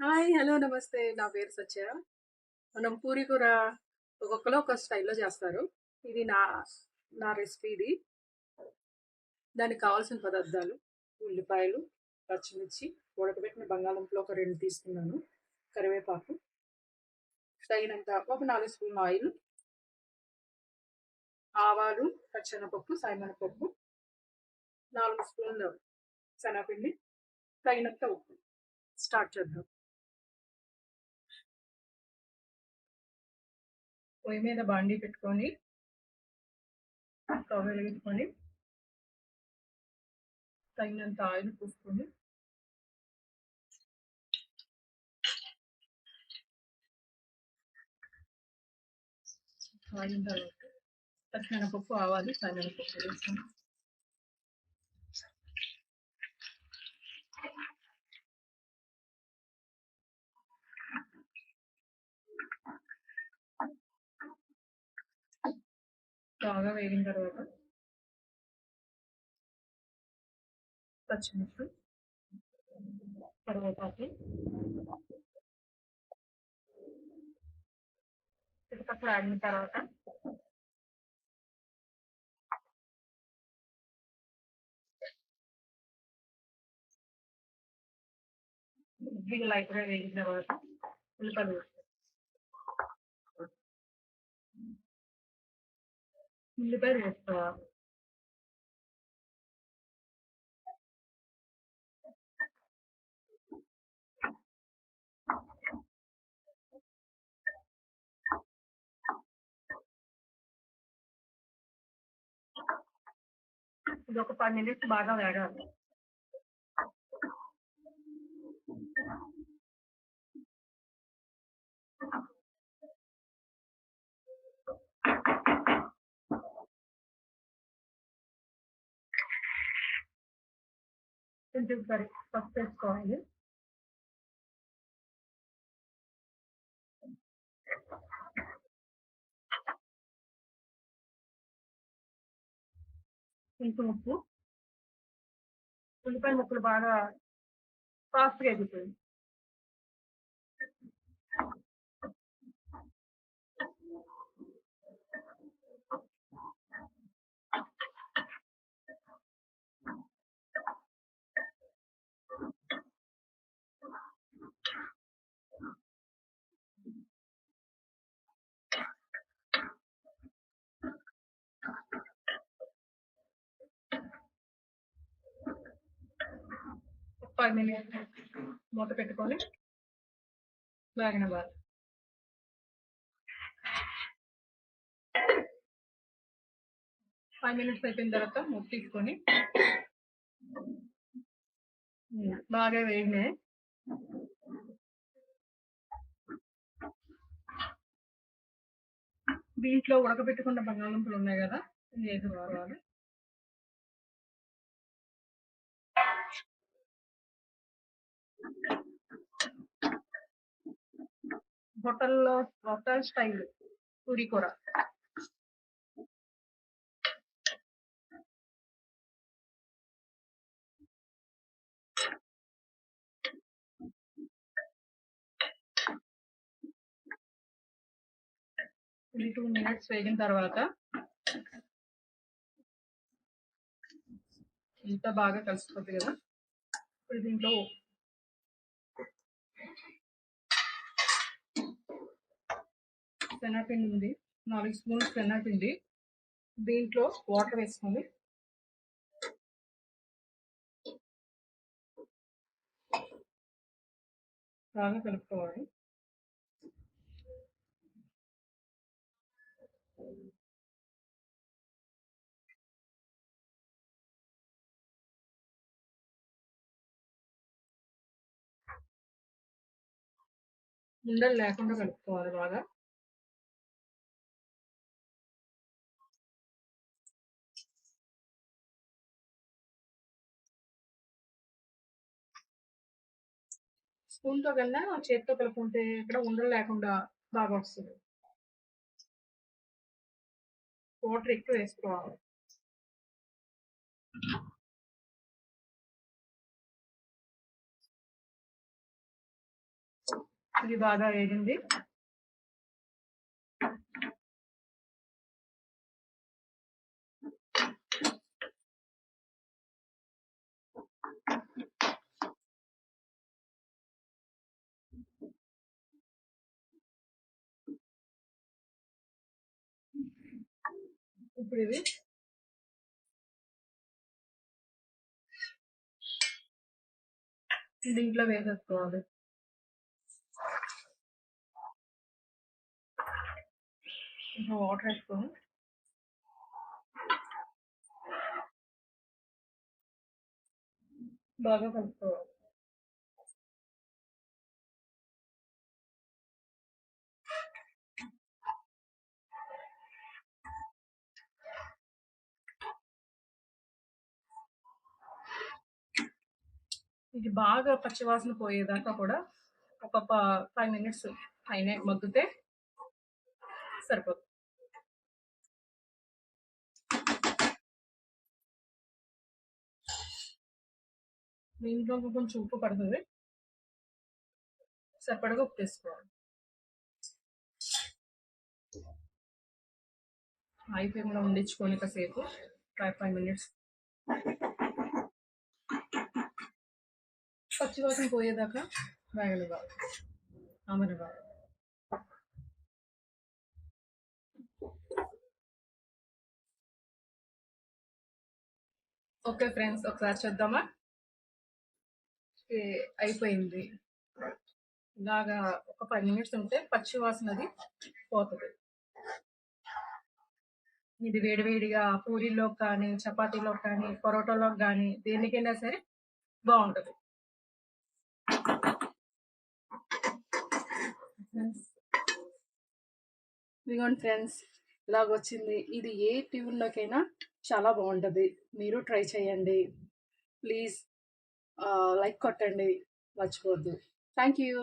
Hi. Hello. నమస్తే. నా పేరు సత్య. మనం పూరి కూర ఒక్కొక్కళ్ళు ఒక్కో స్టైల్‌లో చేస్తారు. ఇది నా నా రెసిపీ ఇది. దానికి కావాల్సిన పదార్థాలు: ఉల్లిపాయలు, పచ్చిమిర్చి, ఉడకబెట్టిన బంగాళదుంపలు ఒక 2 తీసుకున్నాను, కరివేపాకు, తగినంత ఒక 4 స్పూన్ల ఆయిల్, ఆవాలు, పచ్చెనపప్పు, సాయమినపప్పు, 4 స్పూన్లు శనగపిండి, తగినంత ఉప్పు. స్టార్ట్ చేద్దాం. పొయ్యి మీద బాండీ పెట్టుకొని స్టవ్ వెలిగించుకొని తగినంత ఆయిల్ పోసుకొని ఆయిన తర్వాత పచ్చిమిరపప్పు, ఆవాలు, శనగపప్పు వేసుకొని బాగా వేగిన తర్వాత పచ్చిమిర్చి, కరివేపాకు, చిటపట్లు ఆడిన తర్వాత ఇవి లైట్‌గా వేగిన తర్వాత ఉల్లిపాయలు వేసుకోవాలి. ఇది ఒక 10 మినిట్స్ బాగా వేగాలి. కొంచెం పసుపు వేసుకోవాలి. కొంచెం ఉప్పు. ఉల్లిపాయ ముక్కలు బాగా ఫాస్ట్‌గా ఎగుతాయి. ఒక 5 మినిట్స్ మూత పెట్టుకొని వేగనివ్వాలి. 5 మినిట్స్ అయిపోయిన తర్వాత మూత తీసుకొని బాగా వేగినాయి. దీంట్లో ఉడకబెట్టుకున్న బంగాళదుంపలు ఉన్నాయి కదా, ఇవి వేసుకోవాలి. హోటల్ స్టైల్ పూరి కూర. ఇది 2 మినిట్స్ వేగిన తర్వాత ఇంత బాగా కలిసిపోతుంది కదా. ఇప్పుడు దీంట్లో శనగపిండి ఉంది, 4 స్పూన్లు శనగపిండి. దీంట్లో వాటర్ వేసుకొని బాగా కలుపుకోవాలి. ఉండలు లేకుండా కలుపుకోవాలి బాగా. స్పూన్తో కన్నా చేతితో కలుపుకుంటే ఇక్కడ ఉండలు లేకుండా బాగా వస్తుంది. వాటర్ ఎక్కువ వేసుకోవాలి. ఇది బాగా వేగింది. ఇప్పుడు ఇవి దీంట్లో వేసేసుకోవాలి. ఇంకా వాటర్ వేసుకొని బాగా కలుపుకోవాలి. ఇది బాగా పచ్చివాసన పోయేదాకా కూడా ఒక 5 మినిట్స్ అయినా మగ్గితే సరిపోతుంది. దీంట్లో కొంచెం ఉప్పు పడుతుంది, సరిపడగా ఉప్పు వేసుకోవాలి. హై ఫ్లేమ్లో ఉండించుకొని కాసేపు 5 మినిట్స్ పచ్చివాసన పోయేదాకా వేగనివ్వాలి, అమరనివ్వాలి. ఓకే ఫ్రెండ్స్, ఒకసారి చూద్దామా? అయిపోయింది. ఇలాగా ఒక 5 మినిట్స్ ఉంటే పచ్చి వాసనది పోతుంది. ఇది వేడివేడిగా పూరీలో కానీ, చపాతీలో కానీ, పరోటాలో కానీ దేనికైనా సరే బాగుంటుంది. ఇదిగోండి ఫ్రెండ్స్, ఇలాగొచ్చింది. ఇది ఏ ట్యూన్లోకైనా చాలా బాగుంటుంది. మీరు ట్రై చేయండి. ప్లీజ్ లైక్ కొట్టండి, మర్చిపోవద్దు. Thank you.